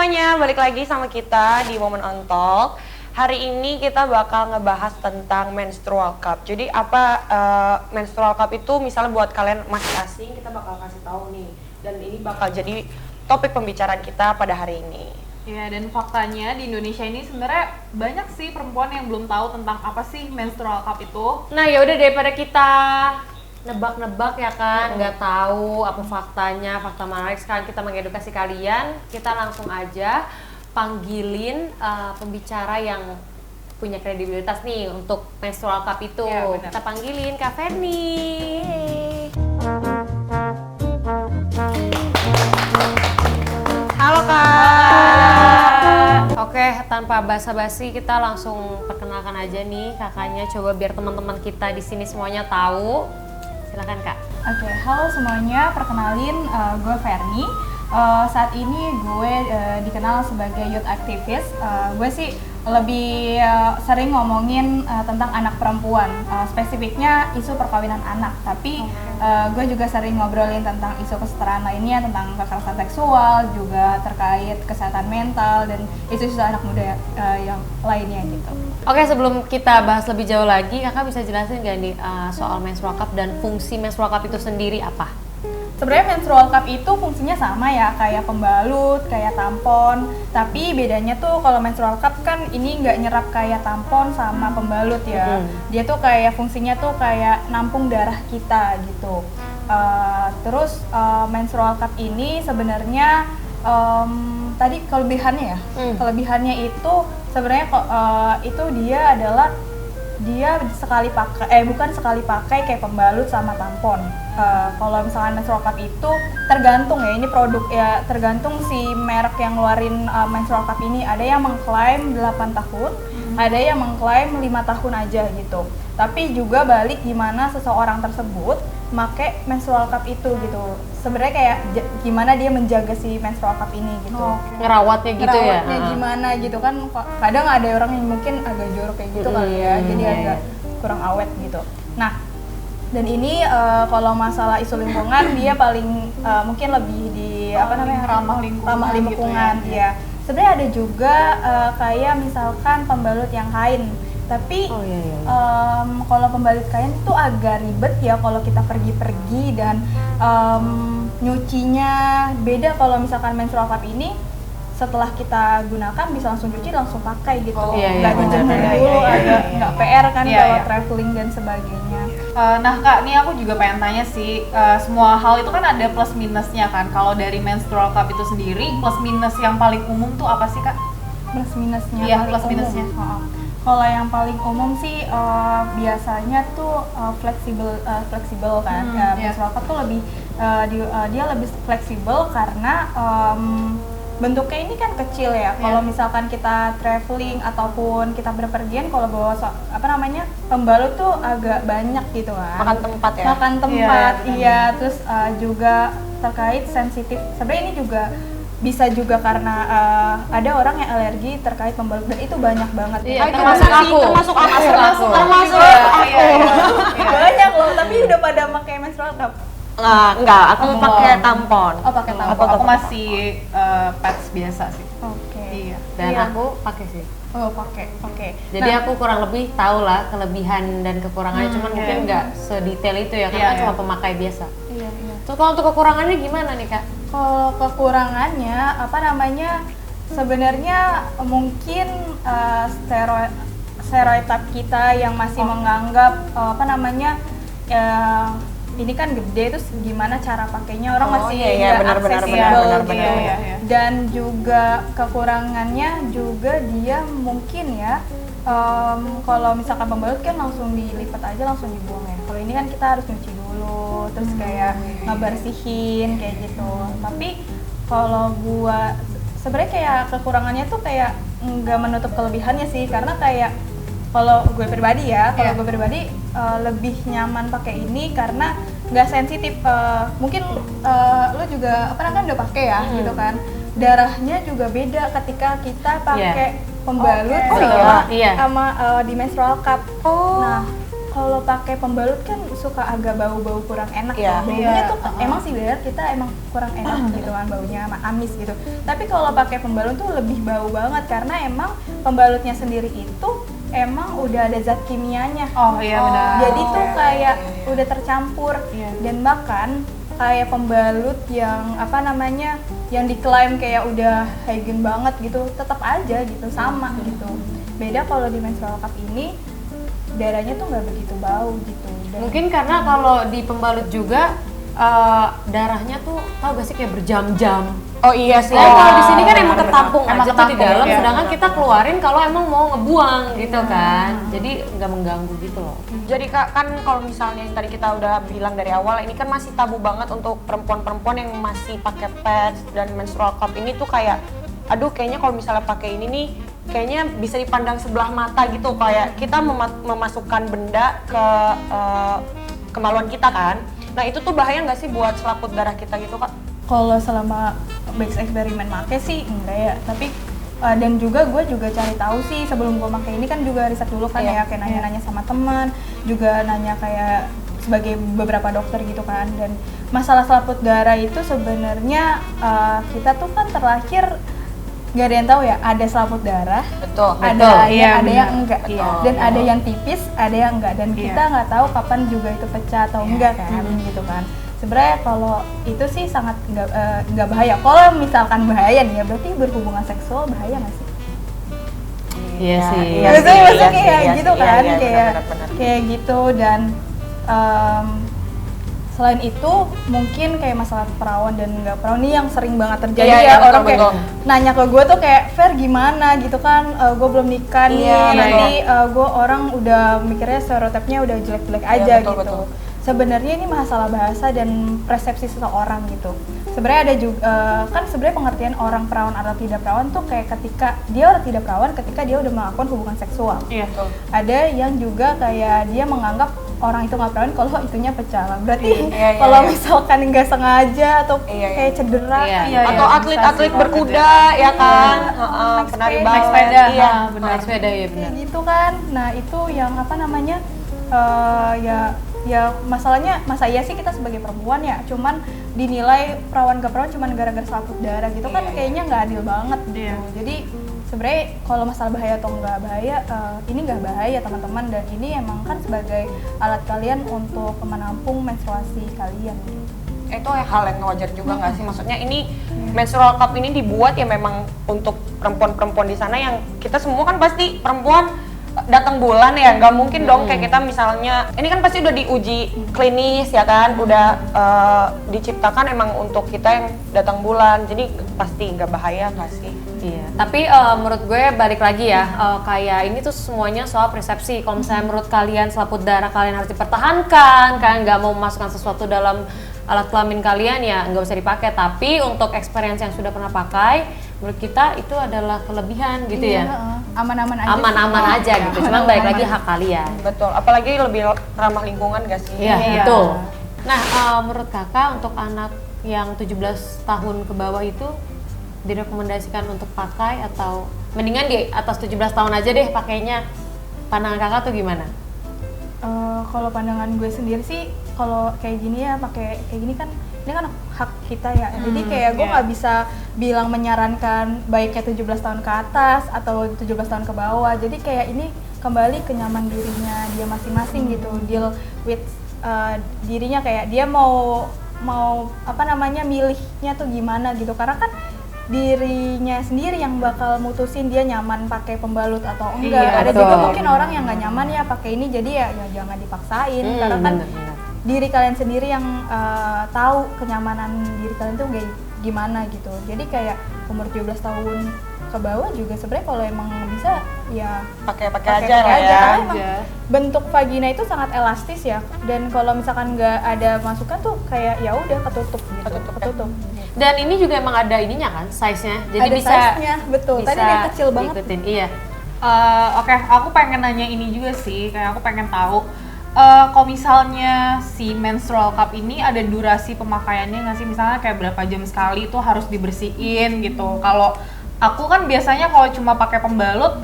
semuanya, balik lagi sama kita di Women on Talk. Hari ini kita bakal ngebahas tentang menstrual cup. Jadi apa menstrual cup itu misalnya buat kalian masih asing, kita bakal kasih tahu nih. Dan ini bakal jadi topik pembicaraan kita pada hari ini. Ya, dan faktanya di Indonesia ini sebenarnya banyak sih perempuan yang belum tahu tentang apa sih menstrual cup itu. Nah ya udah daripada kita nebak-nebak ya kan, nggak tahu apa faktanya, fakta menarik. Sekarang kita mengedukasi kalian, kita langsung aja panggilin pembicara yang punya kredibilitas nih untuk menstrual cup itu. Ya, kita panggilin Kak Ferni. Halo Kak. Oke, tanpa basa-basi kita langsung perkenalkan aja nih kakaknya. Coba biar teman-teman kita di sini semuanya tahu. Silakan Kak. Oke, halo semuanya, perkenalin gue Ferni. Saat ini gue dikenal sebagai youth activist. Gue sih lebih sering ngomongin tentang anak perempuan, spesifiknya isu perkawinan anak. Tapi gue juga sering ngobrolin tentang isu kesetaraan lainnya, tentang kekerasan seksual, juga terkait kesehatan mental dan isu-isu anak muda yang lainnya gitu. Oke, sebelum kita bahas lebih jauh lagi, kakak bisa jelasin nggak nih soal menstrual cup dan fungsi menstrual cup itu sendiri apa? Sebenarnya menstrual cup itu fungsinya sama ya, kayak pembalut, kayak tampon. Tapi bedanya tuh kalau menstrual cup kan ini nggak nyerap kayak tampon sama pembalut ya. Dia tuh kayak fungsinya tuh kayak nampung darah kita gitu. Terus menstrual cup ini sebenarnya tadi kelebihannya ya. Kelebihannya itu sebenarnya itu dia adalah sekali pakai, bukan sekali pakai kayak pembalut sama tampon. Kalau misalnya menstrual cup itu tergantung ya, ini produk ya, tergantung si merek yang ngeluarin menstrual cup ini. Ada yang mengklaim 8 tahun, ada yang mengklaim 5 tahun aja gitu. Tapi juga balik gimana seseorang tersebut make menstrual cup itu gitu. Sebenarnya kayak gimana dia menjaga si menstrual cup ini gitu. Ngerawatnya gitu ya? Ngerawatnya gimana gitu kan, kadang ada orang yang mungkin agak jorok kayak gitu kali ya, jadi agak kurang awet gitu. Nah, dan ini kalau masalah isu lingkungan dia paling mungkin lebih di ramah lingkungan gitu ya. Sebenarnya ada juga kayak misalkan pembalut yang kain. Tapi kalau pembalut kain itu agak ribet ya kalau kita pergi-pergi dan nyucinya beda. Kalau misalkan menstrual cup ini setelah kita gunakan bisa langsung cuci, langsung pakai gitu. Nggak dijemur dulu, agak nggak PR kan kalau traveling dan sebagainya. Nah Kak, nih aku juga pengen tanya sih, semua hal itu kan ada plus minusnya kan. Kalau dari menstrual cup itu sendiri, plus minus yang paling umum tuh apa sih Kak? Plus minusnya? Iya, plus minusnya. Kalau yang paling umum sih biasanya tuh fleksibel kan. Menstrual cup tuh lebih dia lebih fleksibel karena bentuknya ini kan kecil ya. Kalau misalkan kita traveling ataupun kita berpergian, kalau bawa pembalut tuh agak banyak gitu kan. Makan tempat ya? Makan tempat, iya. Terus juga terkait sensitif. Sebenarnya ini juga bisa juga karena ada orang yang alergi terkait pembalut dan itu banyak banget. Iya, termasuk aku. Banyak loh, tapi udah pada pakai menstrual cup. Enggak, aku pakai tampon. Oh, pakai tampon. Aku masih pads biasa sih. Oke. Iya. Dan aku pakai sih. Oh, pakai. Oke. Jadi aku kurang lebih tahu lah kelebihan dan kekurangannya, cuman mungkin nggak sedetail itu ya, karena cuma pemakai biasa. Iya. Terus kalau untuk kekurangannya gimana nih Kak? Kalau kekurangannya sebenarnya mungkin stereotip kita yang masih menganggap ini kan gede, terus gimana cara pakainya orang masih nggak aksesibel gitu. Dan juga kekurangannya juga dia mungkin ya kalau misalkan pembalut kan langsung dilipat aja langsung dibuang ya. Kalau ini kan kita harus nyuci dulu, terus kayak ngebersihin kayak gitu. Tapi kalau gua sebenarnya kayak kekurangannya tuh kayak nggak menutup kelebihannya sih, karena kayak kalau gue pribadi lebih nyaman pakai ini karena nggak sensitif. Mungkin lo juga kan udah pakai ya gitu kan, darahnya juga beda ketika kita pakai pembalut sama di menstrual cup. Nah kalau pakai pembalut kan suka agak bau-bau kurang enak Iya. ya. Baunya Iya, tuh emang sih benar kita emang kurang enak gitu kan baunya amis gitu. Tapi kalau pakai pembalut tuh lebih bau banget karena emang pembalutnya sendiri itu emang udah ada zat kimianya. Oh iya benar. Jadi tuh Oke. kayak udah tercampur Iya. dan bahkan kayak pembalut yang apa namanya yang diklaim kayak udah hygiene banget gitu tetap aja gitu sama gitu. Beda kalau di menstrual cup ini darahnya tuh nggak begitu bau gitu. Dan Mungkin karena kalau di pembalut juga darahnya tuh tau gak sih kayak berjam-jam. Oh iya sih. Nah, kalau di sini kan Benar, emang benar. ketampung Emang aja tuh di ketampung, dalam, ya. sedangkan kita keluarin kalau emang mau ngebuang gitu kan. Jadi nggak mengganggu gitu loh. Jadi Kak, kan kalau misalnya yang tadi kita udah bilang dari awal, ini kan masih tabu banget untuk perempuan-perempuan yang masih pakai pads dan menstrual cup ini tuh kayak, aduh kayaknya kalau misalnya pakai ini nih, kayaknya bisa dipandang sebelah mata gitu, kayak kita memasukkan benda ke kemaluan kita kan. Nah itu tuh bahaya nggak sih buat selaput darah kita gitu Kak? kalau selama base eksperimen make sih enggak ya, tapi dan juga gue juga cari tahu sih sebelum gue pakai ini kan juga riset dulu kan Iya. ya kayak nanya-nanya sama teman, juga nanya kayak sebagai beberapa dokter gitu kan. Dan masalah selaput darah itu sebenarnya kita tuh kan terlahir nggak ada yang tahu ya, ada selaput darah, Betul. ada Iya, ada benar. yang enggak, Iya. dan ada yang tipis, ada yang enggak, dan Iya. kita nggak tahu kapan juga itu pecah atau enggak kan, gitu kan. Sebenarnya kalau itu sih sangat nggak bahaya. Kalau misalkan bahaya nih ya, berarti berhubungan seksual bahaya nggak sih? Iya sih. Iya Maksudnya sih, maksudnya iya sih, kayak iya gitu sih, iya, kan, iya, kayak benar-benar. kayak gitu. Dan selain itu mungkin kayak masalah perawan dan nggak perawan ini yang sering banget terjadi Iya, ya, iya, orang betul, kayak nanya ke gue tuh kayak Fer gimana gitu kan, gue belum nikah nih, Iya, nanti gue orang udah mikirnya stereotipnya udah jelek-jelek aja betul, gitu. betul. Sebenarnya ini masalah bahasa dan persepsi seseorang gitu. Sebenarnya ada juga kan sebenarnya pengertian orang perawan atau tidak perawan tuh kayak ketika dia orang tidak perawan ketika dia udah melakukan hubungan seksual. Iya. Ada yang juga kayak dia menganggap orang itu nggak perawan kalau itunya pecah lah. Berarti Iya, iya, kalau iya. misalkan nggak sengaja atau Iya, iya. kayak cedera, Iya. Iya, Atau iya, atlet-atlet bisa sih. berkuda ya kan, naik penari sepeda. balet. Naik sepeda, Iya. benar. Naik sepeda ya benar. kayak gitu kan. Nah itu yang apa namanya ya masalahnya masa iya sih kita sebagai perempuan ya cuman dinilai perawan gak perawan cuman gara-gara selaput darah gitu kan, Iya, iya. kayaknya nggak adil banget gitu. Iya. Jadi sebenarnya kalau masalah bahaya atau nggak bahaya, ini nggak bahaya teman-teman, dan ini emang kan sebagai alat kalian untuk menampung menstruasi kalian gitu. Itu hal yang wajar juga nggak sih? Maksudnya ini menstrual cup ini dibuat ya memang untuk perempuan-perempuan di sana yang kita semua kan pasti perempuan datang bulan ya, nggak mungkin dong kayak kita misalnya ini kan pasti udah diuji klinis ya kan, udah diciptakan emang untuk kita yang datang bulan, jadi pasti nggak bahaya nggak sih? Iya, tapi menurut gue balik lagi ya, kayak ini tuh semuanya soal persepsi. Kalau misalnya menurut kalian selaput darah kalian harus dipertahankan, kalian nggak mau memasukkan sesuatu dalam alat kelamin kalian ya nggak usah dipakai. Tapi untuk experience yang sudah pernah pakai, menurut kita itu adalah kelebihan gitu ya. Aman-aman aja. Aman-aman sih. aja gitu, cuman balik lagi hak kalian. Betul, apalagi lebih ramah lingkungan gak sih? Iya, Iya. betul. Nah, menurut kakak untuk anak yang 17 tahun ke bawah itu direkomendasikan untuk pakai atau mendingan di atas 17 tahun aja deh pakainya? Pandangan kakak tuh gimana? Kalau pandangan gue sendiri sih, kalau kayak gini ya pakai kayak gini kan, ini kan hak kita ya. Jadi kayak gue iya. nggak bisa bilang menyarankan baiknya 17 tahun ke atas atau 17 tahun ke bawah. Jadi kayak ini kembali ke nyaman dirinya dia masing-masing gitu, deal with dirinya, kayak dia mau apa namanya milihnya tuh gimana gitu, karena kan dirinya sendiri yang bakal mutusin dia nyaman pakai pembalut atau enggak. Iya, Ada betul. juga mungkin orang yang nggak nyaman ya pakai ini, jadi ya jangan dipaksain, karena kan Bener-bener. diri kalian sendiri yang tahu kenyamanan diri kalian tuh kayak gimana gitu. Jadi kayak umur 17 tahun ke bawah juga sebenarnya kalau emang bisa ya Pakai aja pakai lah ya. karena emang Aja. bentuk vagina itu sangat elastis ya, dan kalau misalkan nggak ada masukan tuh kayak ya udah ketutup gitu, Ketutup ya. Dan ini juga emang ada ininya kan, size-nya. Jadi ada bisa size-nya, betul. Tadi bisa dia kecil banget. diikutin. Iya. Oke, aku pengen nanya ini juga sih, kayak aku pengen tahu kalau misalnya si menstrual cup ini ada durasi pemakaiannya nggak sih? Misalnya kayak berapa jam sekali itu harus dibersihin gitu. Kalau aku kan biasanya kalau cuma pakai pembalut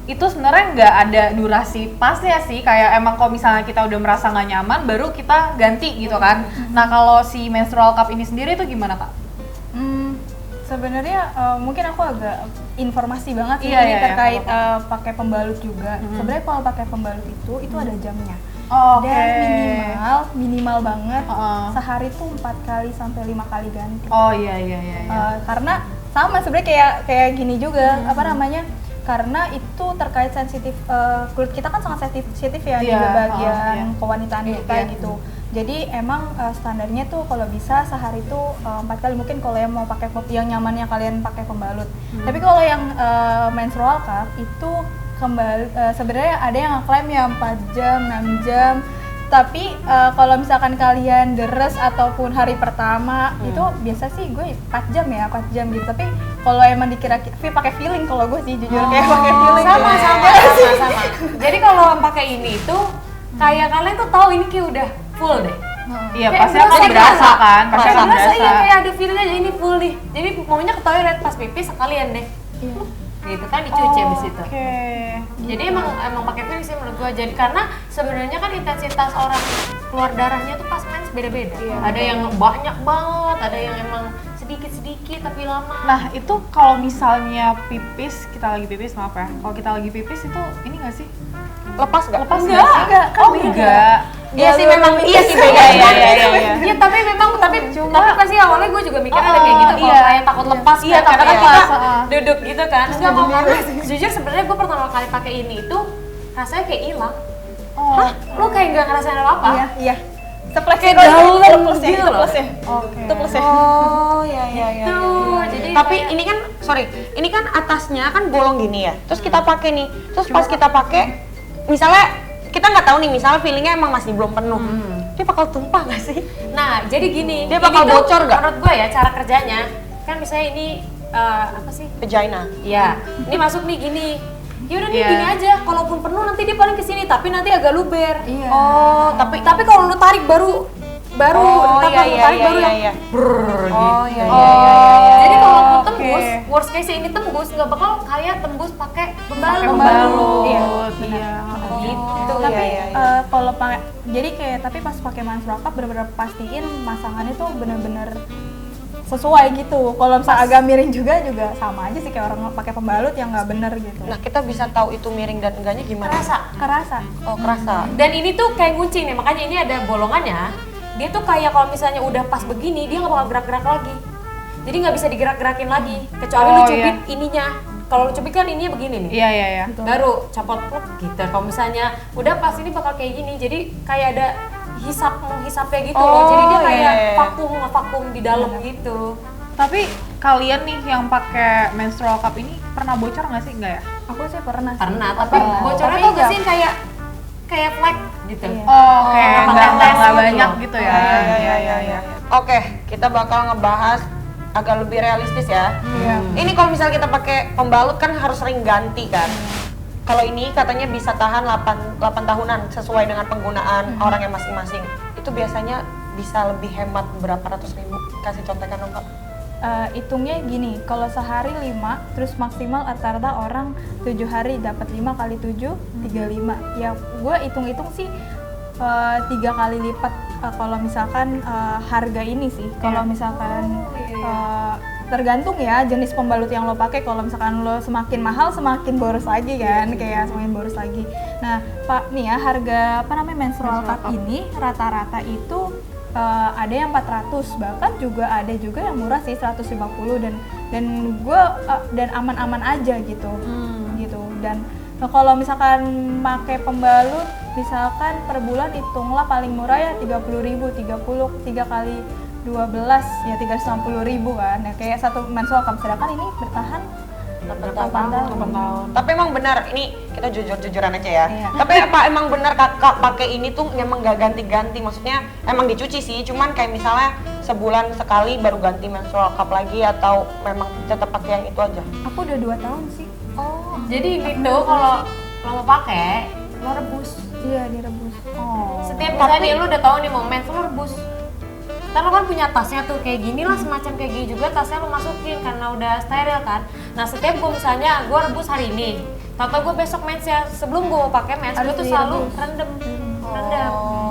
itu sebenarnya nggak ada durasi pasnya sih, kayak emang kalau misalnya kita udah merasa nggak nyaman baru kita ganti gitu kan. Nah kalau si menstrual cup ini sendiri itu gimana Kak? Sebenarnya mungkin aku agak informasi banget sih Iya, ini iya, terkait apa-apa. pakai pembalut juga. Sebenarnya kalau pakai pembalut itu ada jamnya. Oh, oke. Dan minimal banget sehari tuh 4 kali sampai 5 kali ganti. Oh iya. Karena sama sebenarnya kayak gini juga apa namanya? Karena itu terkait sensitif kulit kita kan sangat sensitif ya di Iya, bagian kewanitaan kita Iya. gitu. Jadi emang standarnya tuh kalau bisa sehari tuh 4 kali, mungkin kalau yang mau pakai yang nyamannya kalian pakai pembalut. Tapi kalau yang menstrual cup itu kembali sebenarnya ada yang ngeklaim ya 4 jam, 6 jam. Tapi kalau misalkan kalian deres ataupun hari pertama itu biasa sih gue 4 jam ya, 4 jam gitu. Tapi kalau emang dikira pakai feeling, kalau gue sih jujur kayak pakai feeling. Sama. Jadi kalau pakai ini itu kayak kalian tuh tahu ini kayak udah full deh. Iya Kayak pasti akan berasa, berasa kan, pasti Kayak akan berasa, iya berasa. kayak ada feeling aja ini full nih. Jadi maunya ke toilet pas pipis sekalian deh. Iya. Gitu kan dicuci abis itu. Oke. Jadi emang pakai feeling sih menurut gua. Jadi karena sebenarnya kan intensitas orang keluar darahnya tuh pas mens beda-beda. Ada yang banyak banget, ada yang emang sedikit-sedikit tapi lama. Nah itu kalau misalnya pipis, kita lagi pipis maaf ya, kalau kita lagi pipis itu ini nggak sih? Lepas nggak? Lepas Enggak. nggak sih? Enggak, kan Oh beda. enggak. Iya sih memang iya sih beda. Iya. Iya tapi memang tapi pasti awalnya gue juga mikir ada kayak gitu kalau iya. kayak takut lepas Iya, kan karena takut kan lepas, kita duduk gitu kan terus nggak mau karena jujur sebenarnya gue pertama kali pakai ini itu rasanya kayak hilang. Oh. Lu kayak nggak ngerasain apa-apa. Iya. Seplek Kayak itu dalam plusnya, gitu itu loh. plusnya. Oke. Itu plusnya. Oh iya. Tuh, jadi Tapi kayak- ini kan ini kan atasnya kan bolong gini ya. Terus kita pakai nih. Terus pas kita pakai misalnya kita nggak tahu nih, misalnya feelingnya emang masih belum penuh. Dia bakal tumpah nggak sih? Nah, jadi gini. Dia bakal ini tuh bocor nggak? Menurut gue ya cara kerjanya kan misalnya ini apa sih? Vagina. Iya. Ini masuk nih gini. Ya udah nih Iya. gini aja. Kalaupun penuh nanti dia paling kesini, tapi nanti agak luber. Iya. Oh, Tapi kalau lu tarik baru Oh, ntar iya, lu tarik iya, baru iya, yang iya. brrrr Oh gitu. iya iya. Jadi kalau lu Oke. tembus, worst case ini tembus nggak bakal kayak tembus pakai pembalut. Pembalut. Iya. Iya. Gitu. Tapi iya. kalau pakai, jadi kayak tapi pas pakai menstrual cup bener-bener pastiin masangannya tuh bener-bener sesuai gitu. Kalau misalnya agak miring juga sama aja sih kayak orang pakai pembalut yang nggak bener gitu. Nah, kita bisa tahu itu miring dan enggaknya gimana? Kerasa. Oh, kerasa. Dan ini tuh kayak nguncing nih, makanya ini ada bolongannya. Dia tuh kayak kalau misalnya udah pas begini, dia nggak bakal gerak-gerak lagi. Jadi nggak bisa digerak-gerakin lagi, kecuali lu Oh, cubit iya. ininya. Kalau lu cubit kan ininya begini nih. Iya. Baru copot pluk gitu. Kalau misalnya udah pas ini bakal kayak gini, jadi kayak ada menghisapnya gitu loh. Jadi dia Oh, kayak iya. vakum di dalam gitu. Tapi kalian nih yang pakai menstrual cup ini pernah bocor nggak sih? Enggak ya? Aku sih pernah sih. Pernah, tapi Pernah. bocornya Tapi tuh nggak- sih kayak flek gitu. Iya. Oh, oke. nggak Nggak pakai tes gitu banyak loh. gitu ya. Iya. Oke, kita bakal ngebahas agak lebih realistis ya. Iya. Ini kalau misalnya kita pakai pembalut kan harus sering ganti kan. Kalau ini katanya bisa tahan 8 tahunan sesuai dengan penggunaan orang yang masing-masing. Itu biasanya bisa lebih hemat berapa ratus ribu. Kasih contekan dong, Kak. Hitungnya gini, kalau sehari 5, terus maksimal rata-rata orang 7 hari dapat 5 kali 7, 35. Ya gue hitung-hitung sih 3 kali lipat kalau misalkan harga ini sih. Kalau misalkan tergantung ya jenis pembalut yang lo pakai. Kalau misalkan lo semakin mahal semakin boros lagi kan, kayak semakin boros lagi. Nah, Pak nih ya harga menstrual cup ini rata-rata itu ada yang 400, bahkan ada juga yang murah sih 150 dan gue dan aman-aman aja gitu. Gitu. Dan kalau misalkan pakai pembalut misalkan per bulan hitunglah paling murah ya 30.000, 3 kali 12 ya 360.000 kan. Ya kayak satu menstrual cup, sedangkan ini bertahan 8 tahun. Tapi emang benar, ini kita jujur-jujuran aja ya. Iya. Tapi apa emang benar Kakak pakai ini tuh emang gak ganti-ganti? Maksudnya emang dicuci sih, cuman kayak misalnya sebulan sekali baru ganti menstrual cup lagi atau memang tetap pakai yang itu aja? Aku udah 2 tahun sih. Oh, jadi ini tuh kalau lo mau pakai, lo rebus. Iya, direbus. Oh. Setiap misalnya nih, lu udah tahu nih mau mens, lo rebus. Ntar lo kan punya tasnya tuh kayak gini lah, semacam kayak gini juga tasnya lo masukin karena udah steril kan. Nah setiap gue misalnya gue rebus hari ini, Tahu-tahu gue besok mens ya, sebelum gue mau pakai mens, gue Harus tuh selalu direbus. rendem.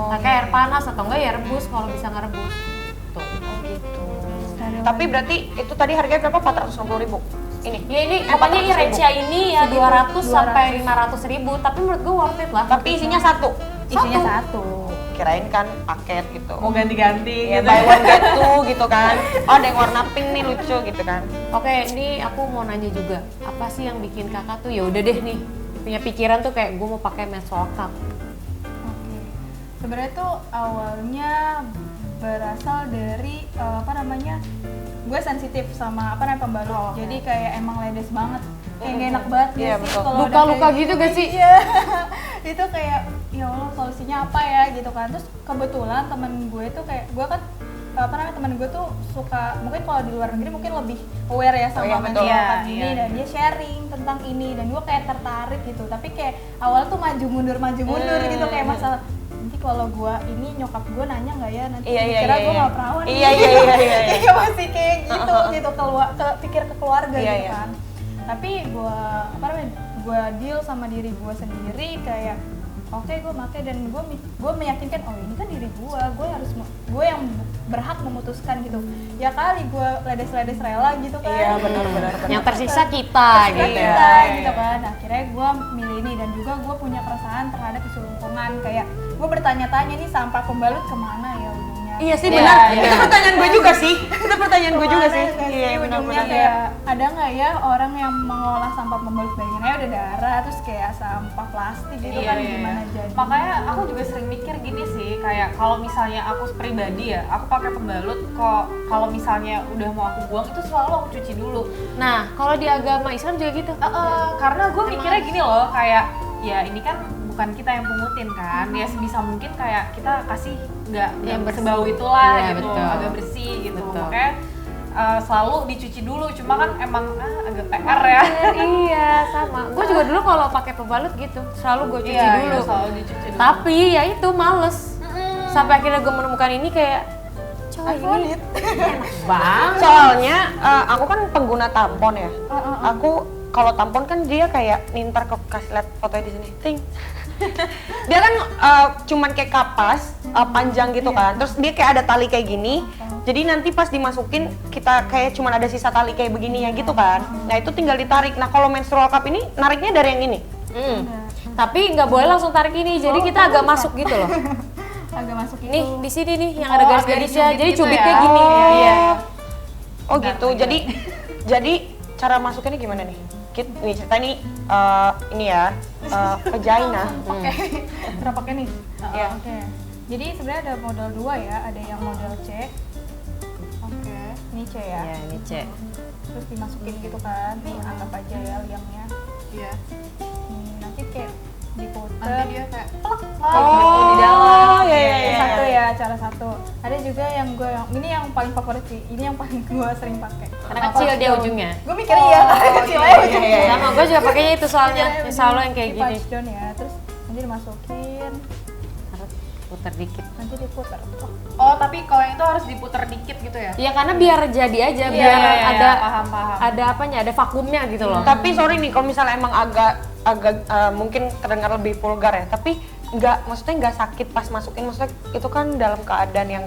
Pakai air panas atau enggak ya rebus kalau bisa ngerebus. Tuh. Oh gitu. Steril Tapi lagi. berarti itu tadi harganya berapa? 460.000. Ini. Ya ini pokoknya 400.000. Irecia ini ya 200 200. sampai 500.000, tapi menurut gue worth it lah. Tapi isinya satu. isinya satu. Kirain kan paket gitu. Mau ganti-ganti Ya, gitu. buy one get two gitu kan. Oh, ada yang warna pink nih lucu gitu kan. Oke, ini aku mau nanya juga, apa sih yang bikin kakak tuh ya udah deh nih punya pikiran tuh kayak gue mau pakai menstrual cup. Oke. Sebenarnya tuh awalnya berasal dari apa namanya? Gue sensitif sama apa namanya pembalut. Jadi kayak emang ledes banget. Kayak gak enak banget Iya, ya sih betul. kalau udah Luka-luka kayak gitu gak sih? Iya. Itu kayak ya Allah solusinya apa ya gitu kan. Terus kebetulan temen gue tuh kayak gue kan apa namanya temen gue tuh suka mungkin kalau di luar negeri mungkin lebih aware ya sama iya, betul. menstrual cup Iya, ini iya. dan dia sharing tentang ini dan gue kayak tertarik gitu. Tapi kayak awal tuh maju mundur gitu kayak masalah nanti kalau gue ini nyokap gue nanya nggak ya nanti Iya, iya, kira iya, gue iya. nggak perawan nih. Iya, iya, iya, iya, iya. Iya, masih kayak gitu gitu pikir ke keluarga Iya, gitu iya. kan. Tapi gue deal sama diri gue sendiri kayak oke gue pakai dan gue meyakinkan oh ini kan diri gue yang berhak memutuskan gitu ya kali gue ledes rela gitu kan. Iya, benar. Yang tersisa kita Kita gitu. kita gitu kan. Akhirnya gue milih ini dan juga gue punya keresahan terhadap isu lingkungan kayak gue bertanya-tanya nih sampah pembalut kemana ya ujungnya. Iya sih Iya, benar. iya. Itu pertanyaan gue juga sih. Itu pertanyaan gue juga sih. Kemana Iya, ujungnya benar-benar. kayak ada nggak ya orang yang mengolah sampah pembalut bayangin aja udah darah terus kayak sampah plastik gitu Iya, kan iya, gimana iya. jadi. Makanya aku juga sering mikir gini sih, kayak kalau misalnya aku pribadi ya, aku pakai pembalut kok kalau misalnya udah mau aku buang itu selalu aku cuci dulu. Nah, kalau di agama Islam juga gitu. Karena gue mikirnya gini loh, kayak ya ini kan bukan kita yang pungutin kan, ya sebisa mungkin kayak kita kasih nggak Yang bersih. sebau itulah Iya, gitu, betul. agak bersih gitu. Betul. Makanya selalu dicuci dulu, cuma kan emang agak PR ya. Iya, sama. Gue juga dulu kalau pakai pembalut gitu, selalu gue cuci Iya, dulu. iya, selalu dicuci dulu. Tapi ya itu males. Sampai akhirnya gue menemukan ini kayak coy ini enak banget. Soalnya aku kan pengguna tampon ya. Aku kalau tampon kan dia kayak nintar ke kasih lihat fotonya di sini. Ting. Dia kan cuman kayak kapas panjang gitu kan. Terus dia kayak ada tali kayak gini. Jadi nanti pas dimasukin kita kayak cuman ada sisa tali kayak begini ya gitu kan. Nah, itu tinggal ditarik. Nah, kalau menstrual cup ini nariknya dari yang ini. Tapi nggak boleh langsung tarik ini, jadi kita agak masuk gitu loh. agak masuk itu. Nih di sini nih yang ada Oh, garis-garisnya, agak jadi dicubit gitu cubitnya ya? gini. Oh. Iya. Oh gitu. Jadi cara masukinnya gimana nih? Nih cerita ini ini ya vagina. Oke. Pernah pakai nih. Iya. Oke. Jadi sebenarnya ada model dua ya, ada yang model C. Oke. Ini C ya. Ya ini cek. Terus dimasukin gitu kan. Nih anggap aja ya liangnya. Iya. Nanti kayak diputer. Nanti dia kayak plek gitu di dalam. iya, iya, Yang iya. satu ya, cara satu. Ada juga yang ini yang paling favorit sih. Ini yang paling gue sering pakai. Karena kecil dia ujungnya. Gue mikirnya iya, karena kecil aja ujungnya. Sama gue juga pakainya itu soalnya, Iya, selalu yang kayak di gini. punch down ya. Terus nanti dimasukin, Harus putar dikit. nanti diputer. Oh, tapi kalau yang itu harus diputer dikit gitu ya? Iya karena biar jadi aja, Iya, biar iya, iya, ada paham. ada apanya, ada vakumnya gitu loh. Tapi sorry nih, kalau misalnya emang agak mungkin terdengar lebih vulgar ya, tapi maksudnya nggak sakit pas masukin, maksudnya itu kan dalam keadaan yang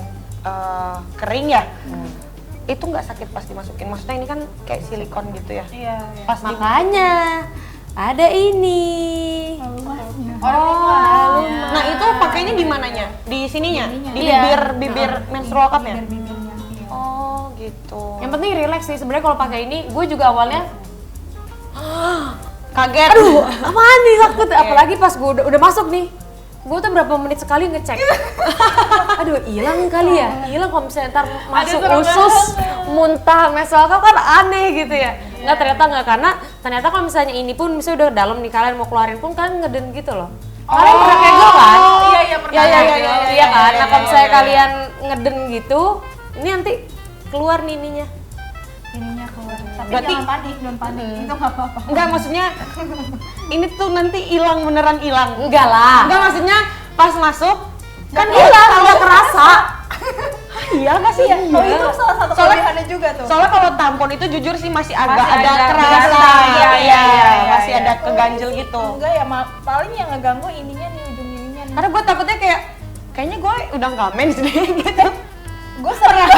kering ya, itu nggak sakit pas dimasukin, maksudnya ini kan kayak silikon gitu ya. Iya, iya. Pas Makanya ada ini. Lumasnya. Oh, Nah itu pakainya di mananya? Di sininya? Ininya. Di Iya. bibir menstrual cup-nya? Bibirnya. Iya. Oh gitu. Yang penting relax sih. Sebenarnya kalau pakai ini, gue juga awalnya Kaget. aduh apaan nih takut, apalagi pas gue udah masuk nih, gue tuh berapa menit sekali ngecek. Aduh hilang kali ya, hilang kalau misalnya ntar masuk serem usus, muntah, menstrual cup kan aneh gitu ya. Nggak, ternyata nggak, karena ternyata kalau misalnya ini pun misalnya udah dalam nih, kalian mau keluarin pun kan ngeden gitu loh. Kalian pernah kayak gue kan? Iya, iya, pernah. Iya kan? Nah kalau misalnya kalian ngeden gitu, ini nanti keluar nih ininya. Ininya keluar. Tapi Berarti- jangan panik, don't panik. Itu nggak apa-apa. Enggak, maksudnya ini tuh nanti hilang, beneran hilang. Enggak lah. Enggak, maksudnya pas masuk kan Kan hilang, nggak kerasa. Iya nggak sih? Oh itu salah satu kelebihannya juga tuh. Soalnya kalau tampon itu jujur sih masih agak Masih ada ada kerasa. kerasa. Iya, Iya, iya, masih iya. ada ngeganjel gitu. Enggak ya, paling yang ngeganggu ininya nih, ujung ininya nih. Karena gue takutnya kayaknya gue udah nggak mens deh gitu. Gue sering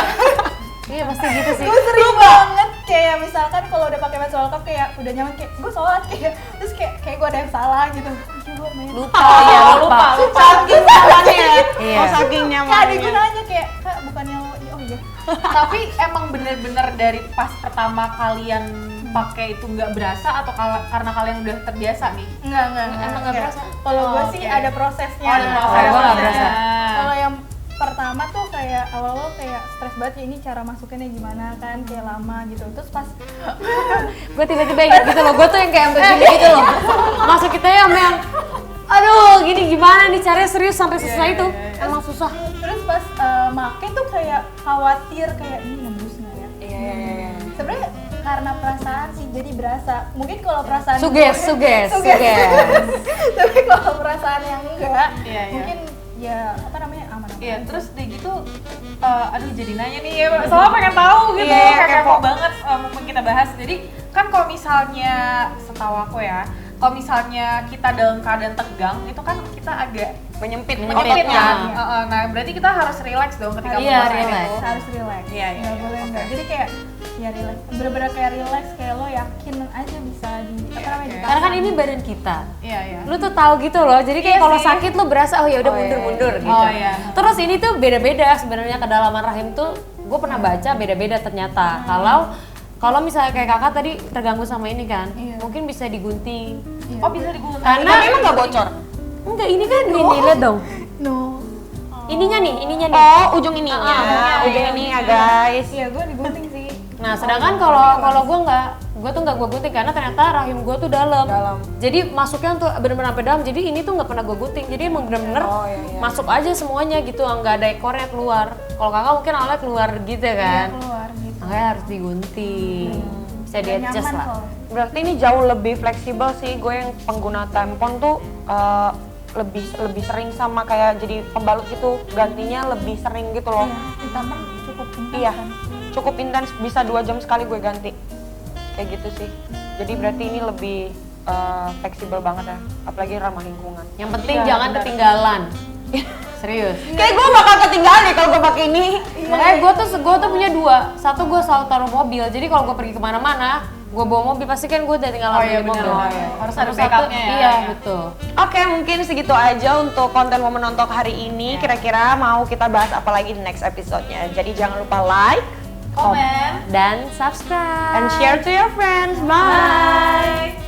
Iya pasti gitu sih. gue sering banget kayak misalkan kalau udah pakai menstrual cup kayak udah nyaman kayak gue sholat kayak terus kayak gue ada yang salah gitu. Gue main Lupa, iya lupa. Saking nyamannya. Iya. Oh saking Kak, nyamannya. adikku nanya kayak, Kak bukannya lo, oh iya. Tapi emang bener-bener dari pas pertama kalian pakai itu nggak berasa atau karena kalian udah terbiasa nih? Enggak. Emang nggak Kayak, berasa? Kalau gue Oh, sih oke. ada prosesnya. Oh, ada prosesnya. prosesnya. Gua nggak berasa. Kalau yang pertama tuh kayak awal-awal kayak stres banget ya, ini cara masukinnya gimana kan, kayak lama gitu. Terus pas Gue tiba-tiba ingat gitu loh, gue tuh yang kayak begini gitu loh. Masuk kita ya sama yang aduh gini gimana nih caranya serius sampai susah itu. Emang susah. terus pas make tuh kayak khawatir kayak ini nembus nggak ya? Iya. Sebenarnya karena perasaan sih jadi berasa. Mungkin kalau perasaan Suges. Tapi kalau perasaan yang enggak, Iya. mungkin ya apa namanya aman. Iya, terus udah gitu, aduh jadi nanya nih ya, soalnya pengen tahu gitu, Iya, kayak kepo. kepo banget mumpung kita bahas. Jadi kan kalau misalnya setahu aku ya, kalau misalnya kita dalam keadaan tegang, itu kan kita agak Menyempit menyempit ototnya. kan. Nah berarti kita harus relax dong ketika Iya, melakukan relax. itu. Harus relax. Iya, Nggak boleh oke. enggak. Jadi kayak ya relax. Bener-bener kayak relax, kayak lo yakin aja bisa di apa namanya? oke. ditahan. Karena kan ini badan kita. Iya. Lu tuh tahu gitu loh. Jadi kayak Iya kalau sih. sakit lu berasa oh ya udah Oh, iya, mundur-mundur iya. gitu. Oh, iya. Terus ini tuh beda-beda sebenarnya kedalaman rahim tuh gue pernah baca beda-beda ternyata. Kalau misalnya kayak kakak tadi terganggu sama ini kan, Iya. mungkin bisa digunting. Oh bisa digunting. Karena Tapi emang nggak bocor? enggak ini kan ini lihat dong. No. Ininya nih. Oh, ujung ininya. Ah, ujung ininya, guys. Iya, gue digunting sih. Nah, sedangkan kalau gue nggak gue gunting karena ternyata rahim gue tuh dalam. Jadi masuknya tuh bener-bener sampai dalam. Jadi ini tuh nggak pernah gue gunting. Jadi emang bener-bener Oh, iya. masuk aja semuanya gitu, nggak ada ekornya keluar. Kalau kakak mungkin awalnya keluar gitu kan. Keluar gitu. Makanya harus digunting. Bisa Nggak di-adjust nyaman lah. soalnya. Berarti ini jauh lebih fleksibel sih. Gue yang pengguna tampon tuh lebih sering sama kayak jadi pembalut gitu. Gantinya lebih sering gitu loh. Iya, ditambah cukup intens Iya. kan. Cukup intens, bisa 2 jam sekali gue ganti. Kayak gitu sih. Jadi berarti ini lebih fleksibel banget ya. Apalagi ramah lingkungan. Yang penting Iya, jangan benar. ketinggalan. Serius. Kayak gue bakal ketinggalan nih kalau gue pakai ini. Makanya gue tuh punya 2. Satu gue selalu taruh mobil. Jadi kalau gue pergi kemana-mana, gue bawa mobil pasti kan gue udah tinggal Oh ambil iya di bener, mobil. oh iya. Harus ada Terus satu- backupnya ya. Iya betul. Oke, mungkin segitu aja untuk konten Momen Nontok hari ini. Kira-kira mau kita bahas apa lagi di next episode-nya. Jadi jangan lupa like, Komen. Dan subscribe. and share to your friends. Bye. Bye.